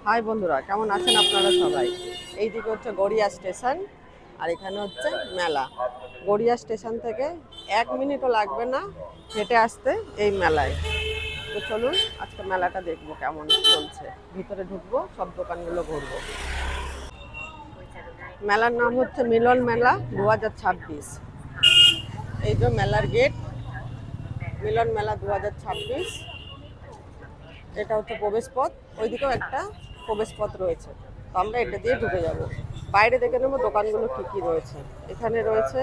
High বন্ধুরা, কেমন আছেন আপনারা সবাই? এইদিকে হচ্ছে গড়িয়া স্টেশন, আর এখানে হচ্ছে মেলা। গড়িয়া স্টেশন থেকে 1 মিনিটও লাগবে না হেঁটে আসতে এই মেলায়। তো চলুন আজকে মেলাটা দেখবো কেমন চলছে। ভিতরে ঢুকবো, সব দোকানগুলো ঘুরবো। মেলার নাম হচ্ছে মিলন মেলা 2026। এই যে মেলার গেট, মিলন মেলা 2026। এটা হচ্ছে প্রবেশ পথ, ওইদিকেও একটা প্রবেশ পথ রয়েছে। তো আমরা এটা দিয়ে ঢুকে যাব। বাইরে দেখে নেবো দোকানগুলো কি কি রয়েছে। এখানে রয়েছে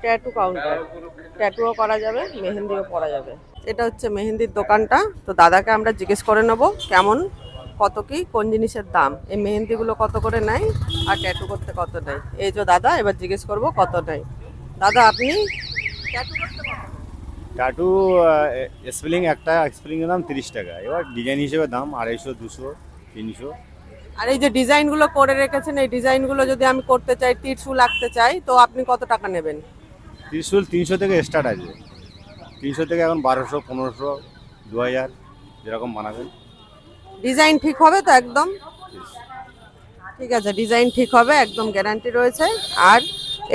ট্যাটু কাউন্টার, ট্যাটুও করা যাবে, মেহেন্দিও করা যাবে। এটা হচ্ছে মেহেন্দির দোকানটা। তো দাদাকে আমরা জিজ্ঞেস করে নেবো কেমন, কত কি কোন জিনিসের দাম, এই মেহেন্দিগুলো কত করে নেয় আর ট্যাটু করতে কত নেয়। এই যে দাদা, এবার জিজ্ঞেস করবো কত নেয়। দাদা আপনি ট্যাটু করতে কত? টাটু স্পেলিং একটা স্পেলিংয়ের দাম 30 টাকা। এবার ডিজাইন হিসেবে দাম 250, 200, 300। আর এই যে ডিজাইনগুলো করে রেখেছেন, এই ডিজাইনগুলো যদি আমি করতে চাই, ত্রিশূল আঁকতে চাই, তো আপনি কত টাকা নেবেন? ত্রিশুল 300 থেকে স্টার্ট আছে। 300 থেকে এখন 1200, 1500, 2000, যেরকম বানাবেন। ডিজাইন ঠিক হবে তো একদম? ঠিক আছে, ডিজাইন ঠিক হবে, একদম গ্যারান্টি রয়েছে। আর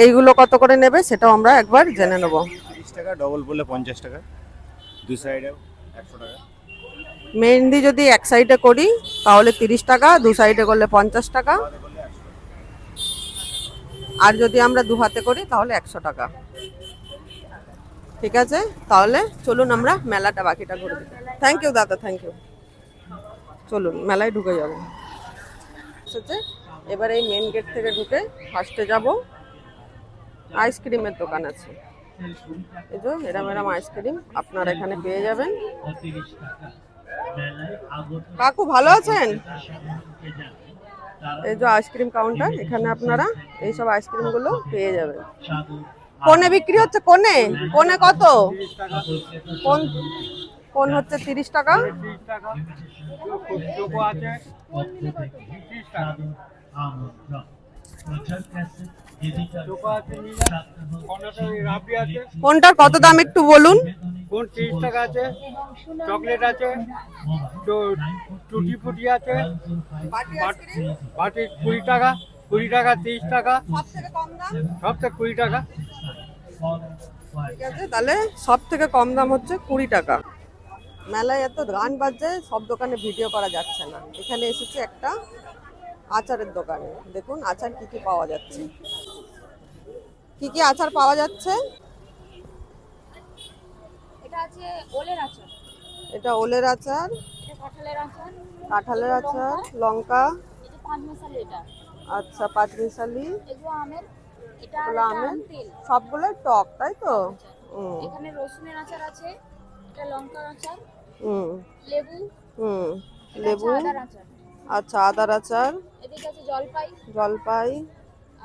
এইগুলো কত করে নেবে সেটাও আমরা একবার জেনে নেব। 30 টাকা, ডবল বললে 50 টাকা, দু সাইডে 100 টাকা। মেহেন্দি যদি এক সাইডে করি তাহলে 30 টাকা, দু সাইডে করলে 50 টাকা, দুহাতে করলে 100 টাকা। আর যদি আমরা দু হাতে করি তাহলে 100 টাকা। ঠিক আছে, তাহলে চলুন আমরা মেলাটা বাকিটা ঘুরে দিই। থ্যাংক ইউ দাদা, থ্যাংক ইউ। চলুন মেলায় ঢুকে যাবো। এবার এই মেন গেট থেকে ঢুকে ফার্স্টে যাব, আইসক্রিমের দোকান আছে। এই যে এরম এরম আইসক্রিম আপনারা এখানে পেয়ে যাবেন। কাকু ভালো আছেন? এই যে আইসক্রিম কাউন্টার, এখানে আপনারা এইসব আইসক্রিম গুলো পেয়ে যাবেন। কোনে বিক্রি হচ্ছে? কোনে কোনে কত? কোন কোন হচ্ছে 30 টাকা। কোনটার কত দাম একটু বলুন। কোন 30 টাকা আছে, চকলেট আছে, টুটি ফুটি আছে, বাটি 20 টাকা, 20 টাকা, 30 টাকা, সবথেকে কম দাম? সবচেয়ে 20 টাকা। ঠিক আছে, তাহলে সব থেকে কম দাম হচ্ছে 20 টাকা। মেলায় এত গান বাজছে, সব দোকানে ভিডিও করা যাচ্ছে না। এখানে এসেছি একটা আচারের দোকানে। দেখুন আচার কি কি পাওয়া যাচ্ছে। কি কি আচার পাওয়া যাচ্ছে? এটা আছে ওলের আচার, এটা ওলের আচার, এটা কাঁঠালের আচার, কাঁঠালের এটা আচার, লঙ্কা, লঙ্কা, এটা পাঁচ মশালি, এটা আচ্ছা পাঁচমিশালি, এগুলো আমের, এটা আর এগুলো এটা আমের, আমতিল সবগুলোই টক তাই তো? আচার। হুম এখানে রসুনের আচার আছে, এটা লঙ্কার আচার, হুম লেবু, হুম। এটা আছে লেবু, আদার আচার, আচ্ছা আদার আচার, এদিকে আছে জলপাই, জলপাই,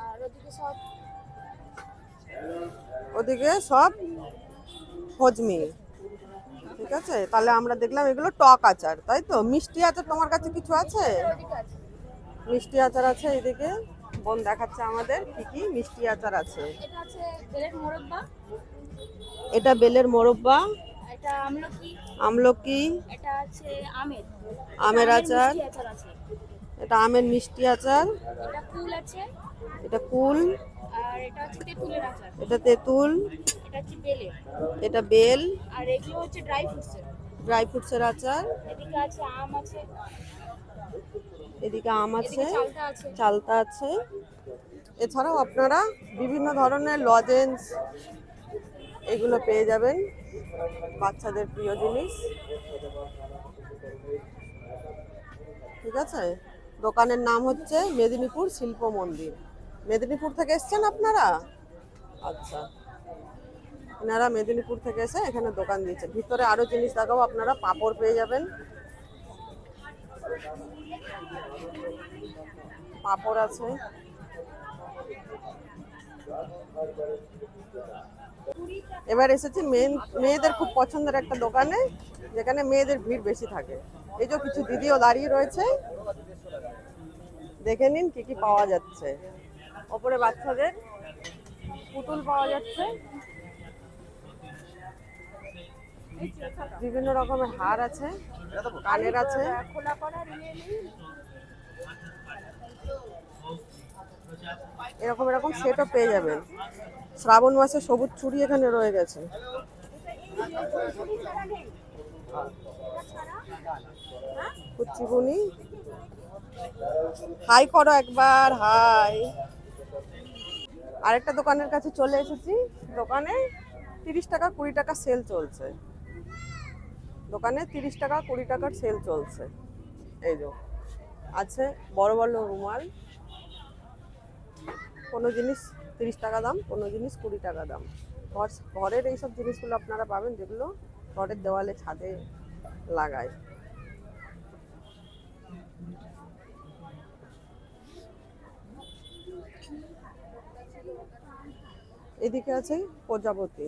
আর ওদিকে সব ওদিকে সব হজমি। ঠিক আছে, তাহলে আমরা দেখলাম এগুলো টক আচার তাই তো। মিষ্টি আচার তোমার কাছে কিছু আছে? ওদিকে আছে। মিষ্টি আচার আছে এদিকে, বোন দেখাচ্ছে আমাদের কি কি মিষ্টি আচার আছে। এটা আছে বেলের মোরব্বা, এটা বেলের মোরব্বা, এটা আমলকি, আমলকি, এটা আছে আমের, আমের আমের আচার, মিষ্টি আচার আছে, এটা আমের মিষ্টি আচার, এটা কুল আছে, এটা কুল, আর এটা আছে তেঁতুলের আচার, এটা তেঁতুল, এটা হচ্ছে বেলের, এটা বেল, আর এগুলো হচ্ছে ড্রাই ফ্রুটসের। ড্রাই ফ্রুটসের আচার, এদিকে আছে আম আছে, এদিকে আম আছে, এদিকে চালটা আছে, চালতা আছে। এছাড়াও আপনারা বিভিন্ন ধরনের লজেন্স এগুলো পেয়ে যাবেন, বাচ্চাদের প্রিয় জিনিস। ঠিক আছে, দোকানের নাম হচ্ছে মেদিনীপুর শিল্প মন্দির। মেদিনীপুর থেকে এসছেন আপনারা? আচ্ছা, এনারা মেদিনীপুর থেকে এসে এখানে দোকান দিয়েছে। ভিতরে আরো জিনিস দেখাবো, আপনারা পাঁপড় পেয়ে যাবেন, পাঁপড় আছে। এবার এসেছি মেয়েদের খুব পছন্দের একটা দোকানে, যেখানে মেয়েদের ভিড় বেশি থাকে। এই যে কিছু দিদিও দাঁড়িয়ে রয়েছে, দেখে নিন কি কি পাওয়া যাচ্ছে। ওপরে বাচ্চাদের পুতুল পাওয়া যাচ্ছে, বিভিন্ন রকমের হার আছে। কানের আছে, খোলা করা নিয়ে নিন। এরকম এরকম সেটও পেয়ে যাবেন। শ্রাবণ মাসে সবুজ চুড়ি এখানে রয়ে গেছে। কুচিবুনি, হাই করো একবার, হাই। আরেকটা দোকানের কাছে চলে এসেছি। দোকানে 30 টাকা 20 টাকা সেল চলছে। দোকানে 30 টাকা 20 টাকার সেল চলছে। এই যে আছে বড় বড় রুমাল, কোনো জিনিস 30 টাকা দাম, কোনো জিনিস 20 টাকা দাম। ঘরের এইসব জিনিসগুলো আপনারা পাবেন যেগুলো ঘরের দেওয়ালে ছাদে লাগায়। এদিকে আছে প্রজাপতি,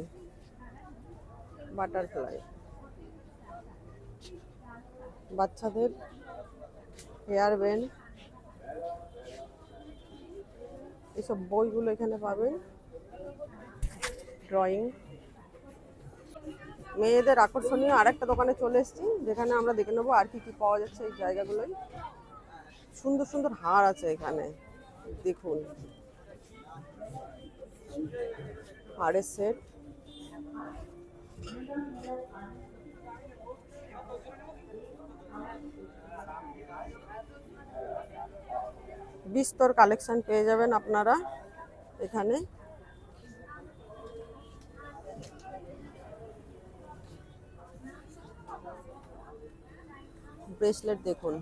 বাটারফ্লাই, বাচ্চাদের হেয়ার ব্যান্ড, এসব বইগুলো এখানে পাবেন। ড্রয়িং, মেয়েদের আকর্ষণীয় আরেকটা দোকানে চলে এসেছি, যেখানে আমরা দেখে নেবো আর কি কি পাওয়া যাচ্ছে এই জায়গাগুলোয়। সুন্দর সুন্দর হার আছে এখানে, দেখুন হারের সেট। বিস্তর কালেকশন পেয়ে যাবেন আপনারা এখানে। ব্রেসলেট দেখুন,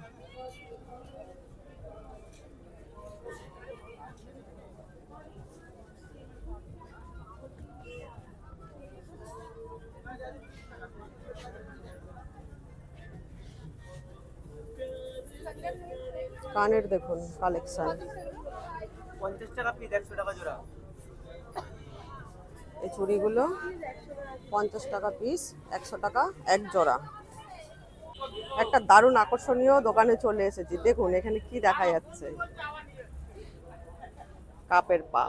কানের দেখুন কালেকশন। 50 টাকা পিস, 100 টাকা জোড়া। এই চুড়িগুলো 50 টাকা পিস, 100 টাকা এক জোড়া। একটা দারুণ আকর্ষণীয় দোকানে চলে এসেছি। দেখুন এখানে কি দেখা যাচ্ছে, কাপের পা।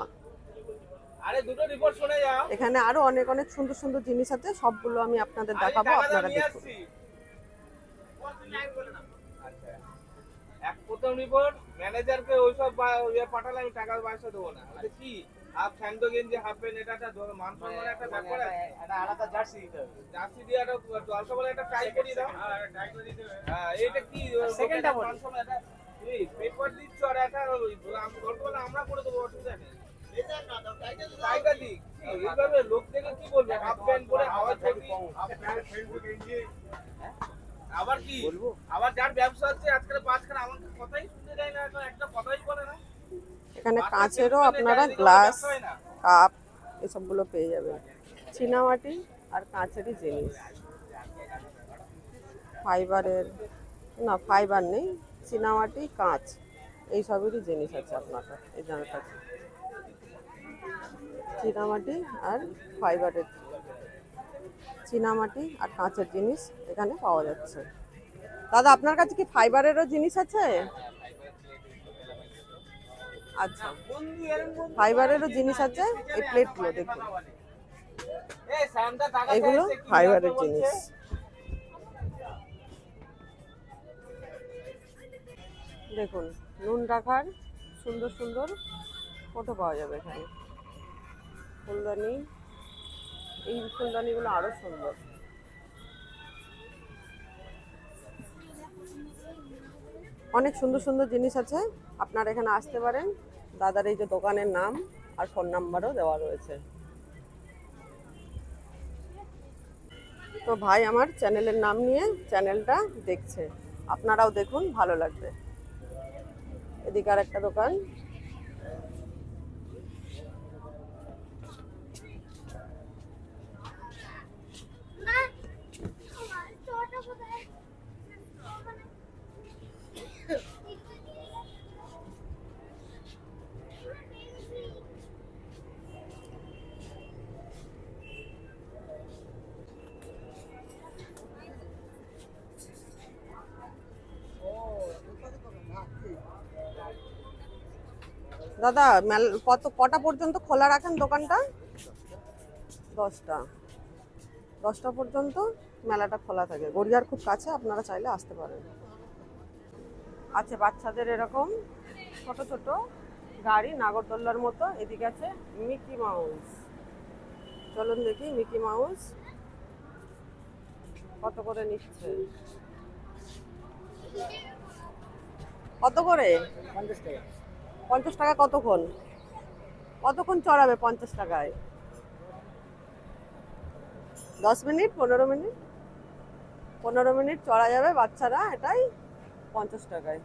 আরে দুটো রিপোর্ট শুনে যাও। এখানে আরো অনেক অনেক সুন্দর সুন্দর জিনিস আছে, সবগুলো আমি আপনাদের দেখাবো, আপনারা দেখুন। এক প্রথম রিপোর্ট ম্যানেজারকে ওইসব পাঠালে আমি টাকা পয়সা দেবো না। এটা কি হাফ স্যান্ডো গেঞ্জি হাফ প্যান্ট, এটা একটা মান সম্মানের একটা ব্যাপার আছে। এটা আলাদা জার্সি দিতে হবে। জার্সি দিয়ে একটা জলসা বলে একটা টাই করিয়ে দাও। হ্যাঁ টাই করে দিতে হবে। হ্যাঁ এটা কি সেকেন্ডটা মান সম্মান, এটা এই পেপার দিচ্ছ আর একটা বলতে আমরা করে দেবো, অসুবিধা নেই। এটা না দাও টাইটা দিক। এইভাবে লোক দেখে কি বলবে, হাফ প্যান্ট পরে হাওয়া চটি, হাফ প্যান্ট স্যান্ডো গেঞ্জি। আবার কি আবার যার ব্যবসা আছে আজকাল পাঁচখানা আমাকে কথাই শুনতে দেয় না, একটা কথাই বলে না। এখানে কাঁচেরও আপনারা গ্লাস, কাপ এসবগুলো পেয়ে যাবেন। চীনামাটি আর কাঁচেরই জিনিস, ফাইবারের না, ফাইবার নেই, চীনামাটি কাঁচ এইসবেরই জিনিস আছে আপনার এই জায়গার কাছে। চীনামাটি আর ফাইবারের, চীনামাটি আর কাঁচের জিনিস এখানে পাওয়া যাচ্ছে। দাদা আপনার কাছে কি ফাইবারেরও জিনিস আছে? আচ্ছা, ফাইবারেরও জিনিস আছে। এই প্লেটগুলো দেখুন, এগুলো ফাইবারের জিনিস। দেখুন নুন রাখার সুন্দর সুন্দর কত পাওয়া যাবে এখানে। ফুলদানি, এই ফুলদানিগুলো আরো সুন্দর। অনেক সুন্দর সুন্দর জিনিস আছে, আপনারা এখানে আসতে পারেন। দাদার এই যে দোকানের নাম আর ফোন নাম্বারও দেওয়া রয়েছে। তো ভাই আমার চ্যানেলের নাম নিয়ে চ্যানেলটা দেখছে, আপনারাও দেখুন, ভালো লাগবে। এদিকে আর একটা দোকান, দাদা কটা পর্যন্ত খোলা রাখেন দোকানটা? 10টা পর্যন্ত মেলাটা খোলা থাকে। গড়িয়ার খুব কাছে, আপনারা চাইলে আসতে পারেন। আছে বাচ্চাদের এরকম ছোট ছোট গাড়ি, নাগরদোল্লার মতো। এদিকে আছে মিকি মাউস। চলুন দেখি মিকি মাউস কত করে নিচ্ছে। কত করে? 50 টাকা। কতক্ষণ কতক্ষণ চড়াবে 50 টাকায়? 10 মিনিট, 15 মিনিট? 15 মিনিট চড়া যাবে বাচ্চারা, এটাই 50 টাকায়।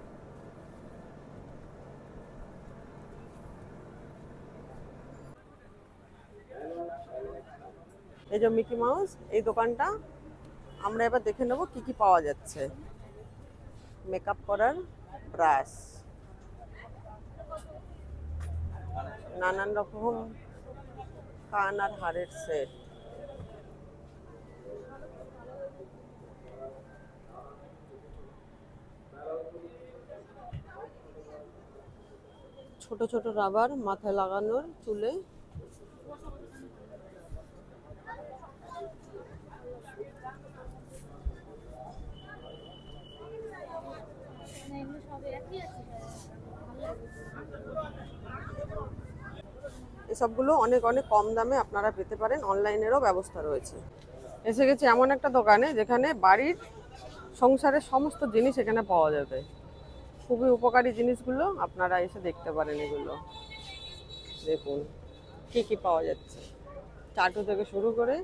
এই যে মিকি মাউস, এই দোকানটা। আমরা এবার দেখে নেব কি কি পাওয়া যাচ্ছে। মেকআপ করার ব্রাশ, নানান রকম কান আর হাড়ের সেট, ছোট ছোট রাবার মাথায় লাগানোর চুলে, এসবগুলো অনেক অনেক কম দামে আপনারা পেতে পারেন। অনলাইনেরও ব্যবস্থা রয়েছে। এসে গেছি এমন একটা দোকানে যেখানে বাড়ির সংসারের সমস্ত জিনিস এখানে পাওয়া যাবে। খুবই উপকারী জিনিসগুলো, আপনারা এসে দেখতে পারেন। এগুলো দেখুন কি কি পাওয়া যাচ্ছে। চাটু থেকে শুরু করে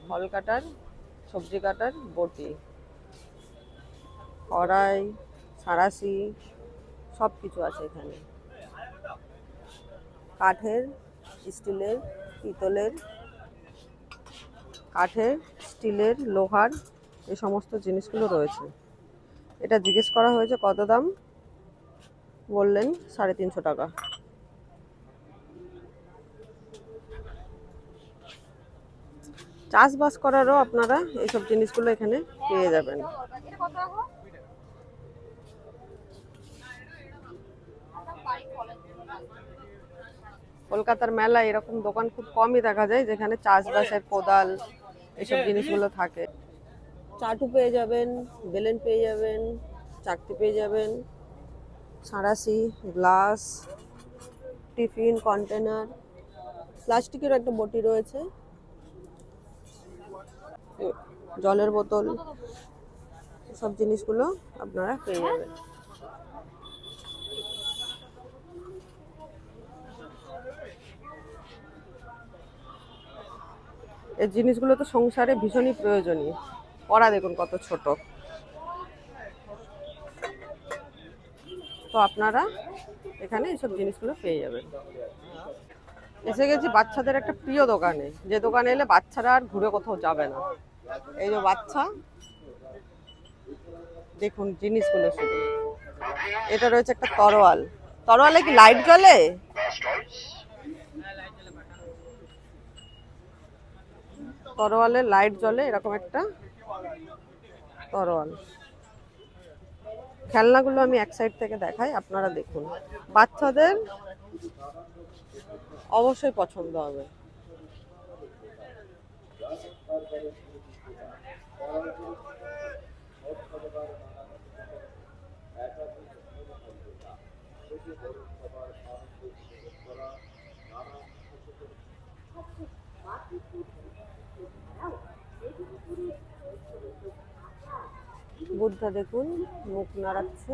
ফল কাটার, সবজি কাটার বটি, কড়াই, সাঁড়াশি, সব কিছু আছে এখানে। কাঠের, স্টিলের, পিতলের, কাঠের, স্টিলের, লোহার, এই সমস্ত জিনিসগুলো রয়েছে। এটা জিজ্ঞেস করা হয়েছে কত দাম, বললেন 350 টাকা। চাষবাস করারও আপনারা এইসব জিনিসগুলো এখানে পেয়ে যাবেন। কলকাতার মেলা এরকম দোকান খুব কমই দেখা যায় যেখানে চাষবাসের কোদাল এসব জিনিসগুলো থাকে। চাটু পেয়ে যাবেন, বেলেন পেয়ে যাবেন, চাকতি পেয়ে যাবেন, সাঁড়াশি, গ্লাস, টিফিন কন্টেনার, প্লাস্টিকের একটা বটি রয়েছে, জলের বোতল, সব জিনিসগুলো আপনারা পেয়ে যাবেন। এই জিনিসগুলো তো সংসারে ভীষণই প্রয়োজনীয়। কড়া দেখুন কত ছোট। তো আপনারা এখানে এইসব জিনিসগুলো পেয়ে যাবেন। এসে গেছি বাচ্চাদের একটা প্রিয় দোকানে, যে দোকানে এলে বাচ্চারা আর ঘুরে কোথাও যাবে না। এই যে বাচ্চা, দেখুন জিনিসগুলো শুধু। এটা রয়েছে একটা তরোয়াল। তরোয়ালে কি লাইট জ্বলে? তরোয়ালে লাইট জ্বলে, এরকম একটা তরোয়াল। খেলনাগুলো আমি এক সাইড থেকে দেখাই, আপনারা দেখুন। বাচ্চাদের অবশ্যই পছন্দ হবে। বুদ্ধা দেখুন মুখ নাড়াচ্ছে।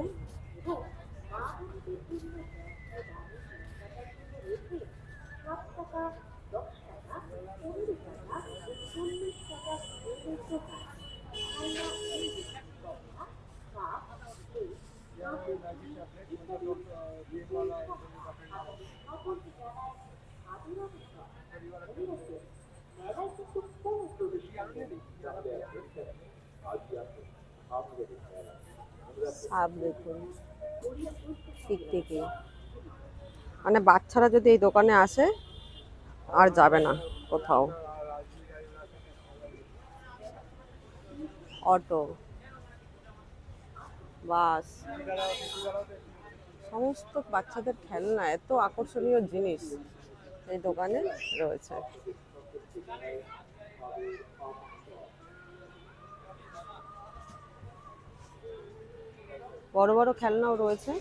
সাপ দেখুন, টিকটিকি। মানে বাচ্চারা যদি এই দোকানে আসে আর যাবে না কোথাও। অটো, বাস, সমস্ত বাচ্চাদের খেলনা, এত আকর্ষণীয় জিনিস এই দোকানে রয়েছে। বড় বড় খেলনাও রয়েছে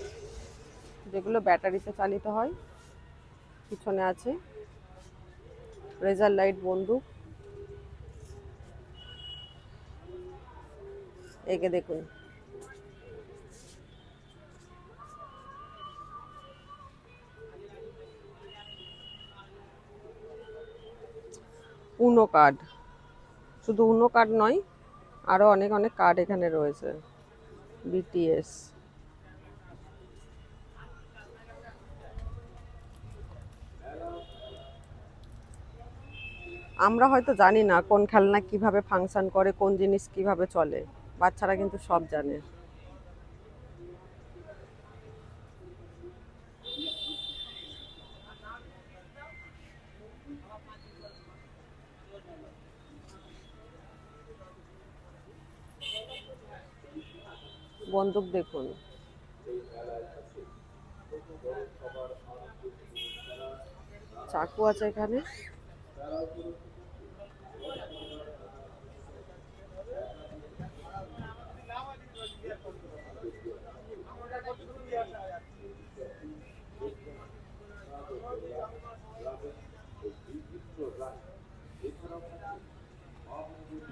যেগুলো ব্যাটারিতে চালিত হয়। পিছনে আছে রেজার লাইট বন্দুক। একে দেখুন, উনো কার্ড। শুধু উনো কার্ড নয়, আরো অনেক অনেক কার্ড এখানে রয়েছে। বিটিএস। আমরা হয়তো জানি না কোন খেলনা কিভাবে ফাংশন করে, কোন জিনিস কিভাবে চলে, বাচ্চারা কিন্তু সব জানে। বন্দুক দেখুন, চাকু আছে এখানে।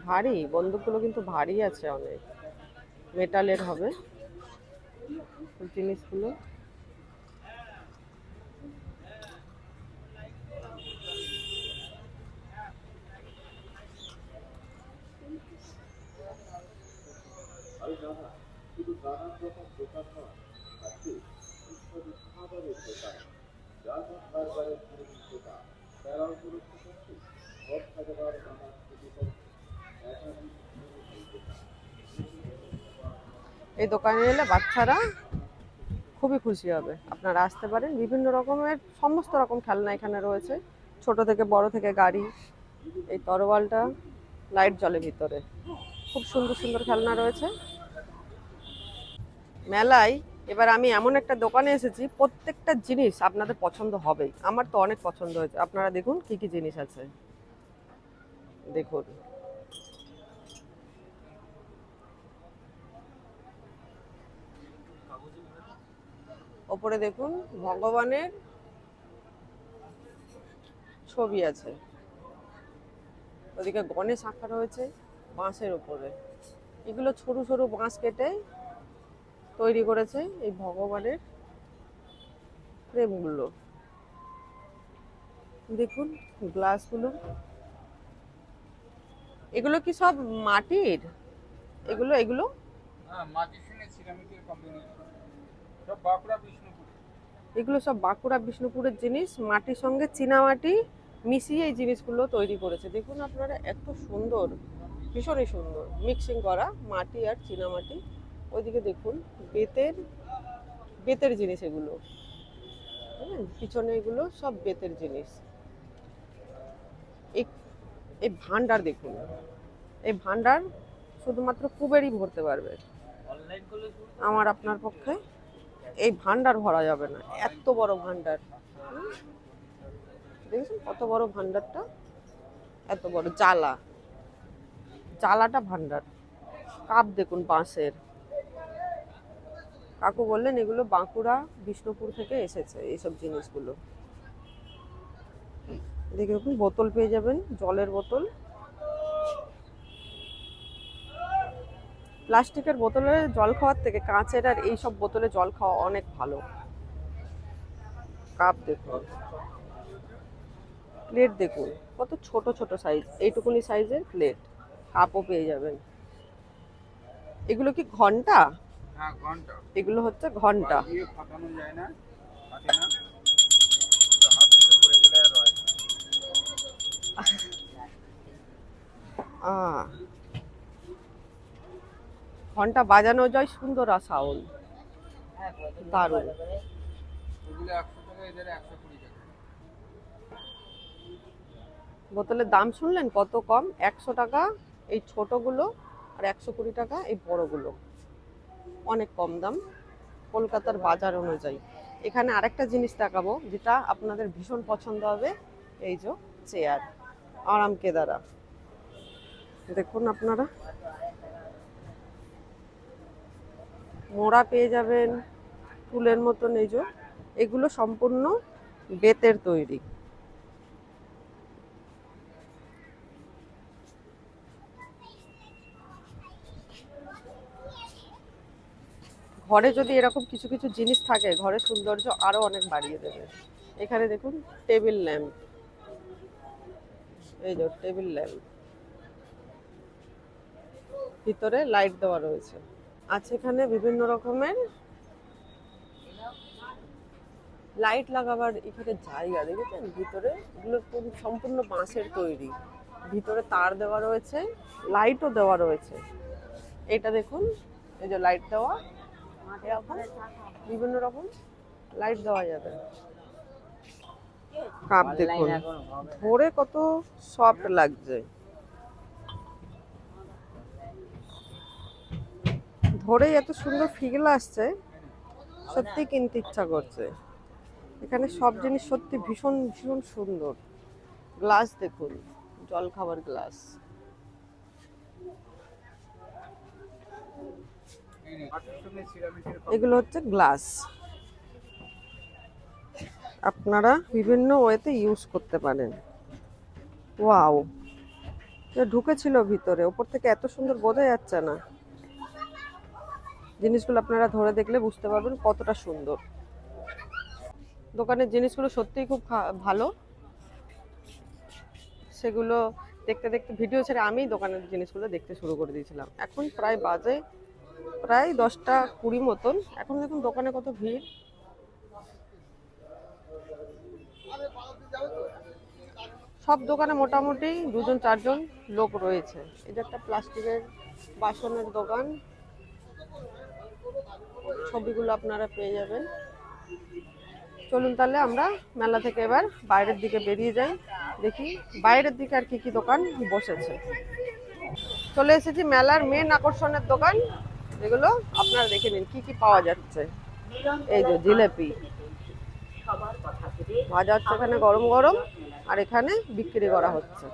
ভারী বন্দুকগুলো, কিন্তু ভারী আছে অনেক, মেটালের হবে জিনিসগুলো। এই দোকানে এলে বাচ্চারা খুবই খুশি হবে। আপনারা আসতে পারেন, বিভিন্ন রকমের সমস্ত রকম খেলনা এখানে রয়েছে, ছোট থেকে বড় থেকে গাড়ি। এই তরোয়ালটা লাইট জ্বলে ভিতরে, খুব সুন্দর সুন্দর খেলনা রয়েছে মেলায়। এবার আমি এমন একটা দোকানে এসেছি, প্রত্যেকটা জিনিস আপনাদের পছন্দ হবেই। আমার তো অনেক পছন্দ হয়েছে। আপনারা দেখুন কি কি জিনিস আছে, দেখুন। ওপরে দেখুন ভগবানের ছবি আছে, ওদিকে গণেশ আঁকা রয়েছে বাঁশের উপরে। এগুলো সরু সরু বাঁশ কেটে তৈরি করেছে এই ভগবানের ফ্রেমগুলো। দেখুন গ্লাসগুলো, এগুলো কি সব মাটির? এগুলো এগুলো হ্যাঁ, মাটির সঙ্গে সিরামিকের কম্বিনেশন। সব বাঁকুড়া বিষ্ণুপুর। এগুলো সব বাঁকুড়া বিষ্ণুপুরের জিনিস, মাটির সঙ্গে চীনামাটি মিশিয়ে এই জিনিসগুলো তৈরি করেছে। দেখুন আপনারা, এত সুন্দর, ভীষণই সুন্দর মিক্সিং করা মাটি আর চীনামাটি। ওইদিকে দেখুন বেতের বেতের জিনিস এগুলো, পিছনে এগুলো সব বেতের জিনিস। এই এই ভান্ডার দেখুন, এই ভান্ডার শুধুমাত্র কুবেরই ভরতে পারবে। আমার আপনার পক্ষে এই ভান্ডার ভরা যাবে না, এত বড় ভান্ডার। দেখেছেন কত বড় ভান্ডারটা, এত বড় জালাটা ভান্ডার। কাপ দেখুন বাঁশের। কাকু বললেন এগুলো বাঁকুড়া বিষ্ণুপুর থেকে এসেছে এইসব জিনিসগুলো। দেখে দেখুন বোতল পেয়ে যাবেন, জলের বোতল। প্লাস্টিকের বোতলে জল খাওয়ার থেকে কাঁচের আর এইসব বোতলে জল খাওয়া অনেক ভালো। কাপ দেখুন, প্লেট দেখুন কত ছোট ছোট সাইজ, এইটুকুনি সাইজের প্লেট। কাপও পেয়ে যাবেন। এগুলো কি ঘন্টা? হ্যাঁ, ঘন্টা। এগুলো হচ্ছে ঘন্টা। দিয়ে ফাটানো যায় না, ফাটে না, তো হাত থেকে পড়ে গেলে আর হয় না। ঘন্টা বাজানো যায় সুন্দর সাউন্ড, দারুণ। ওগুলো 100 টাকা, এদের 120 টাকা। বোতলের দাম শুনলেন কত কম, 100 টাকা এই ছোটগুলো, আর 120 টাকা এই বড়গুলো। অনেক কম দাম কলকাতার বাজার অনুযায়ী। এখানে আরেকটা জিনিস দেখাবো যেটা আপনাদের ভীষণ পছন্দ হবে। এই যে চেয়ার, আরাম কেদারা। দেখুন আপনারা, মোড়া পেয়ে যাবেন ফুলের মতন। এই যে এগুলো সম্পূর্ণ বেতের তৈরি। ঘরে যদি এরকম কিছু কিছু জিনিস থাকে ঘরের সৌন্দর্য আরো অনেক বাড়িয়ে দেবে। এখানে দেখুন টেবিল ল্যাম্প, এই যে টেবিল ল্যাম্প, ভিতরে লাইট দেওয়া রয়েছে। আছে এখানে বিভিন্ন রকমের লাইট লাগাবার এখানে জায়গা দেখেছেন ভিতরে, এগুলো সম্পূর্ণ বাঁশের তৈরি, ভিতরে তার দেওয়া রয়েছে, লাইটও দেওয়া রয়েছে। এটা দেখুন এই যে লাইট দেওয়া, এরকম বিভিন্ন রকম লাইট দেওয়া যাবে। কাপ দেখুন ধরে কত সফট লাগছে, ধরে এত সুন্দর ফিল আসছে, সত্যি কিনতে ইচ্ছা করছে। এখানে সব জিনিস সত্যি ভীষণ ভীষণ সুন্দর। গ্লাস দেখুন, জল খাবার গ্লাস। এগুলো হচ্ছে গ্লাস, আপনারা বিভিন্ন ওয়েতে ইউজ করতে পারেন। ওয়াও, ঢুকেছিল ভিতরে, ওপর থেকে এত সুন্দর বোঝা যাচ্ছে না। জিনিসগুলো আপনারা ধরে দেখলে বুঝতে পারবেন কতটা সুন্দর। দোকানের জিনিসগুলো সত্যিই খুব ভালো। সেগুলো দেখতে দেখতে ভিডিও ছেড়ে আমি দোকানের জিনিসগুলো দেখতে শুরু করে দিয়েছিলাম। এখন প্রায় বাজে প্রায় 10টা 20 মতন। এখন দেখুন দোকানে কত ভিড়। সব দোকানে মোটামুটি 2-4 জন লোক রয়েছে। এটা একটা প্লাস্টিকের বাসনের দোকান, ছবিগুলো আপনারা পেয়ে যাবেন। চলুন তাহলে আমরা মেলা থেকে এবার বাইরের দিকে বেরিয়ে যাই, দেখি বাইরের দিকে আর কি কি দোকান বসেছে। চলে এসেছি মেলার মেন আকর্ষণের দোকান, যেগুলো আপনারা দেখে নিন কি কি পাওয়া যাচ্ছে। এই যে জিলেপি ভাজা হচ্ছে এখানে গরম গরম, আর এখানে বিক্রি করা হচ্ছে।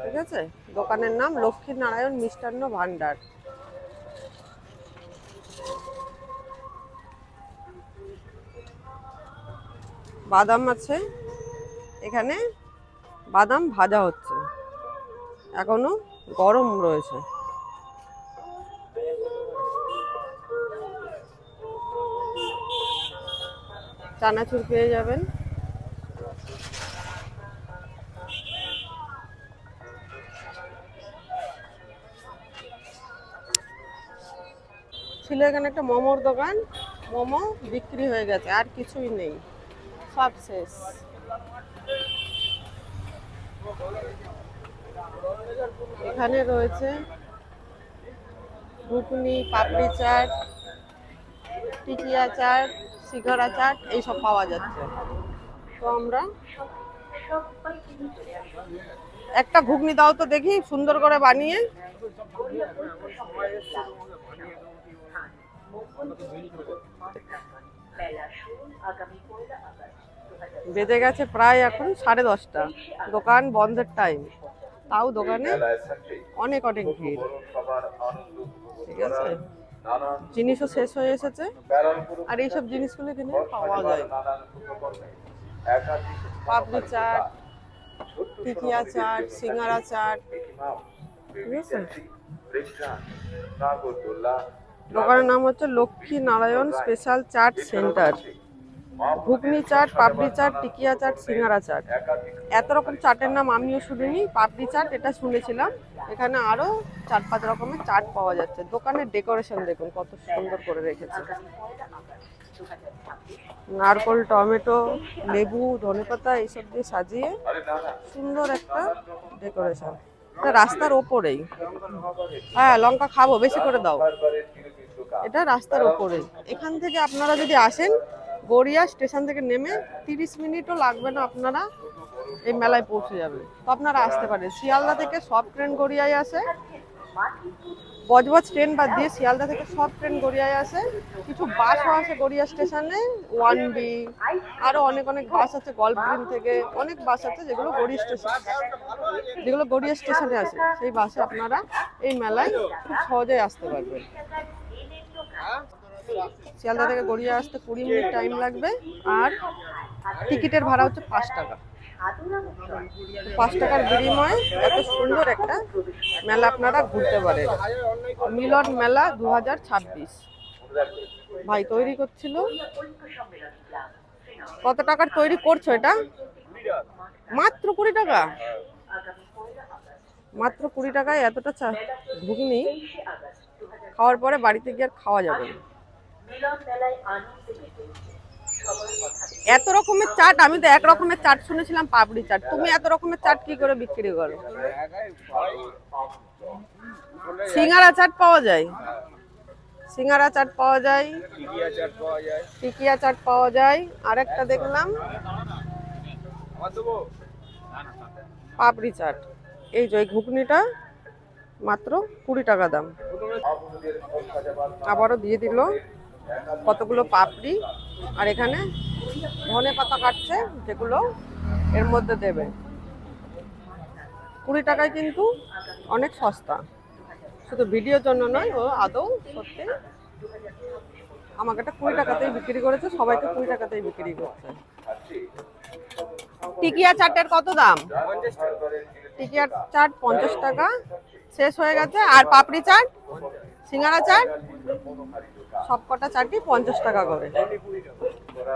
ঠিক আছে, দোকানের নাম লক্ষ্মী নারায়ণ মিষ্টান্ন ভান্ডার। বাদাম আছে এখানে, বাদাম ভাজা হচ্ছে, এখনো গরম রয়েছে। চানাচুর পেয়ে যাবেন। ছিল এখানে একটা মোমোর দোকান, মোমো বিক্রি হয়ে গেছে, আর কিছুই নেই, সব শেষ। এখানে রয়েছে ঘুগনি, পাপড়ি চাট, টিকিয়া চাট, সিঙ্গারা চাট এইসব পাওয়া যাচ্ছে। তো আমরা একটা ঘুগনি দাও তো দেখি সুন্দর করে বানিয়ে। বেজে গেছে প্রায় এখন 10:30, দোকান বন্ধের টাইম, তাও দোকানে অনেক অনেক ভিড়। ঠিক আছে, জিনিসও শেষ হয়ে এসেছে, আর এইসব জিনিসগুলো কিনে পাওয়া যায়। পাপড়ি চাট, টিকিয়া চাট, সিঙ্গারা চাট। ঠিক আছে, দোকানের নাম হচ্ছে লক্ষ্মী নারায়ণ স্পেশাল চাট সেন্টার। ঘুগনি চাট, পাপড়ি চাট, টিকিয়া চাট, সিঙ্গারা চাট, এত রকম চাটের নাম আমিও শুনিনি। পাপড়ি চাট এটা শুনেছিলাম, এখানে আরো 4-5 রকমের চাট পাওয়া যাচ্ছে। দোকানের ডেকোরেশন দেখুন কত সুন্দর করে রেখেছে, নারকোল, টমেটো, লেবু, ধনেপাতা এইসব দিয়ে সাজিয়ে সুন্দর একটা ডেকোরেশন। এটা রাস্তার ওপরেই, হ্যাঁ লঙ্কা খাবো, বেশি করে দাও। এটা রাস্তার ওপরেই। এখান থেকে আপনারা যদি আসেন গড়িয়া স্টেশন থেকে নেমে 30 মিনিটও লাগবে না, আপনারা এই মেলায় পৌঁছে যাবে। তো আপনারা আসতে পারেন। শিয়ালদা থেকে সব ট্রেন গড়িয়ায় আসে, বজবজ ট্রেন বাদ দিয়ে শিয়ালদা থেকে সব ট্রেন গড়িয়ায় আসে। কিছু বাসও আসে গড়িয়া স্টেশনে, 1B, আরো অনেক অনেক বাস আছে। গল্ফ গ্রিন থেকে অনেক বাস আছে যেগুলো গড়িয়া স্টেশনে আসে। সেই বাসে আপনারা এই মেলায় খুব সহজেই আসতে পারবেন। শিয়ালদা থেকে গড়িয়া আসতে 20 মিনিট টাইম লাগবে। আর টিকিটের ভাড়া হচ্ছে 5 টাকা। 5 টাকার বিনিময়ে এত সুন্দর একটা মেলা আপনারা ঘুরতে পারেন। মিলন মেলা 2026 ভাই তৈরি করছিল। কত টাকার তৈরি করছো এটা? মাত্র 20 টাকা। মাত্র 20 টাকায় এতটা ঘুগনি খাওয়ার পরে বাড়িতে গিয়ে আর খাওয়া যাবে না। এত রকমের চাট, আমি তো এক রকমের চাট শুনেছিলাম, পাপড়ি চাট। তুমি এত রকমের চাট কি করে বিক্রি করো? সিঙ্গারা চাট পাওয়া যায়, সিঙ্গারা চাট পাওয়া যায়, টিকিয়া চাট পাওয়া যায়। আরেকটা দেখলাম পাপড়ি চাট। এই যে ঘুগনিটা মাত্র 20 টাকা দাম। আবারও দিয়ে দিল কতগুলো পাপড়ি। আর এখানে ধনে পাতা কাটছে, যেগুলো এর মধ্যে দেবে। 20 টাকায় কিন্তু অনেক সস্তা। শুধু ভিডিওর জন্য নয়, ও আদৌ সত্যি আমাকে এটা 20 টাকাতেই বিক্রি করেছে, সবাইকে 20 টাকাতেই বিক্রি করছে। টিকিয়া চাটের কত দাম? টিকিয়া চাট 50 টাকা, শেষ হয়ে গেছে। আর পাপড়ি চাট, সিঙ্গারা চাট, সবকটা চাটই 50 টাকা করে।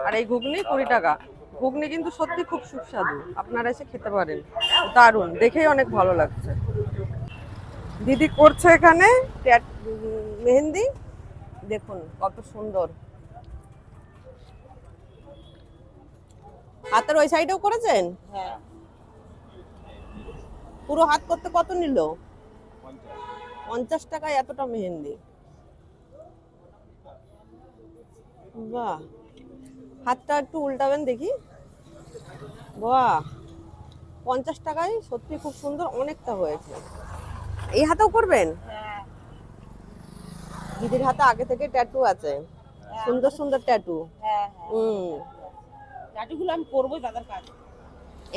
আর এই ঘুগনি 20 টাকা। ঘুগনি কিন্তু সত্যি খুব সুস্বাদু, আপনারা এসে খেতে পারেন। দারুণ, দেখেই অনেক ভালো লাগছে। দিদি করছে এখানে মেহেন্দি, দেখুন কত সুন্দর। হাতের ওই সাইডেও করেছেন? হ্যাঁ। পুরো হাত করতে কত নিল? 50 টাকায় এতটা মেহেন্দি। বাহ, হাতটা একটু উল্টাবেন দেখি। বাহ, 50 টাকায় সত্যি খুব সুন্দর, অনেকটা হয়েছে। এই হাতেও করবেন? দিদির হাতে আগে থেকে ট্যাটু আছে, সুন্দর সুন্দর ট্যাটু। ট্যাটুগুলো আমি করবোই দাদার কাছে।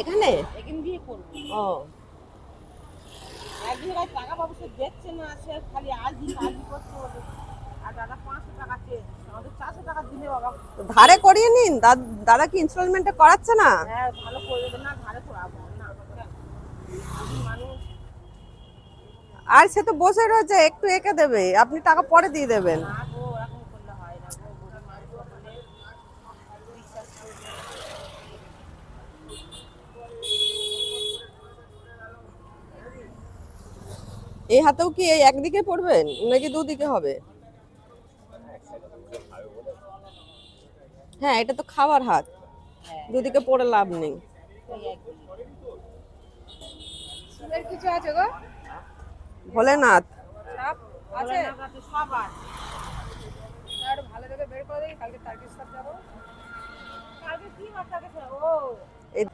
এখানে এখানে দিয়ে করবো। ও, এক জায়গায় টাকা পাবো, সে দেখছে না, সে খালি আলজি করছে ওদের। আর দাদা 500 টাকা চেয়ে আমাদের 400 টাকা দিলে বাবা। ধারে করিয়ে নিন। দাদা কি ইনস্টলমেন্টে করাচ্ছে না? হ্যাঁ, ভালো করে দেবে না, ধারে করাবো না। মানুষ আর সে তো বসে রয়েছে, একটু এঁকে দেবে, আপনি টাকা পরে দিয়ে দেবেন। না গো, এরকম করলে হয় না গো, গরিব মানুষ সকলে বিশ্বাস করবে। এই হাতেও কি এই একদিকে পড়বেন নাকি দুদিকে হবে? হ্যাঁ, এটা তো খাওয়ার হাত, দুদিকে পড়ে লাভ নেই। কিছু আছে গো? ভোলেনাথ সব আছে, সব আছে। আর ভালো দেখে বের করে দেখি, কালকে টার্গেট সব যাবো। কালকে কি মাথা গেছে? ও এই-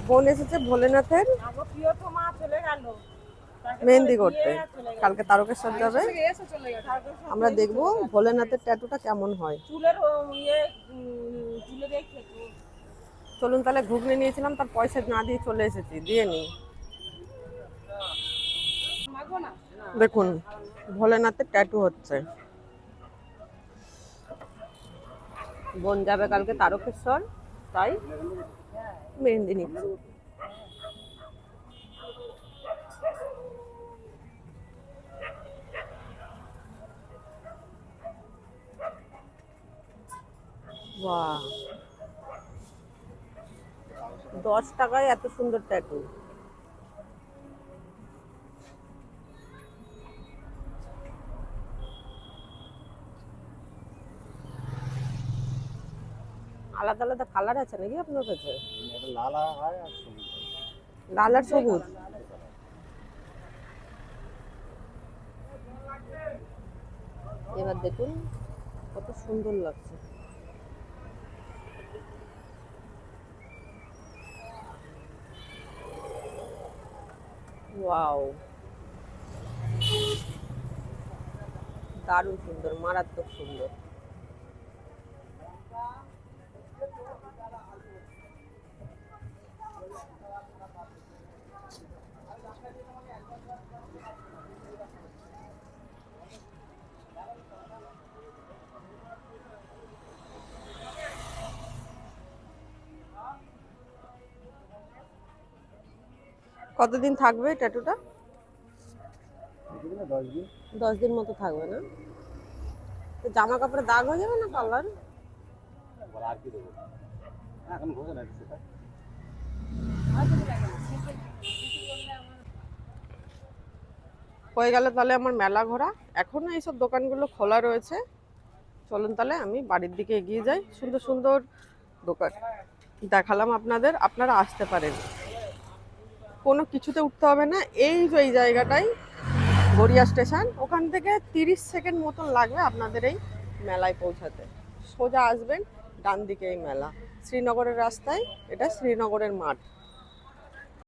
বোন এসেছে ভোলেনাথের আমার প্রিয় তো মা চলে গেল মেহেন্দি করতে, কালকে তারকেশ্বর যাবে। এসে চলে গেছে। আমরা দেখবো ভোলেনাথের ট্যাটুটা কেমন হয়। চুলের চুলে দেখছে তো। চলুন তাহলে, ঘুগনি নিয়েছিলাম, তার পয়সা না দিয়ে চলে এসেছি, দিয়ে নি। মাগো না। দেখুন ভোলেনাথের ট্যাটু হচ্ছে। বোন যাবে কালকে তারকেশ্বর, তাই মেহেন্দি নিচ্ছে। বাহ, 10 টাকায় এত সুন্দর ট্যাটু। আলাদা আলাদা কালার আছে নাকি আপনার কাছে? লাল হয় আর সবুজ। লাল আর সবুজ। এবার দেখুন কত সুন্দর লাগছে। ওয়াও, দারুণ সুন্দর, মারাত্মক সুন্দর। কতদিন থাকবে ট্যাটুটা? 10 দিন। 10 দিন মতো থাকবে না? তো জামা কাপড়ে দাগ হয়ে যাবে না কালার? আর কি দেবো? এখন ঘোষে না সেটা। হয়ে গেল তাহলে আমার মেলা ঘোরা। এখনো এইসব দোকানগুলো খোলা রয়েছে। চলুন তাহলে আমি বাড়ির দিকে এগিয়ে যাই। সুন্দর সুন্দর দোকান দেখালাম আপনাদের, আপনারা আসতে পারেন, কোনো কিছুতে উঠতে হবে না। এই যে এই জায়গাটাই গড়িয়া স্টেশন, ওখান থেকে 30 সেকেন্ড মতন লাগবে আপনাদের এই মেলায় পৌঁছাতে। সোজা আসবেন, ডান দিকে এই মেলা, শ্রীনগরের রাস্তায়, এটা শ্রীনগরের মাঠ।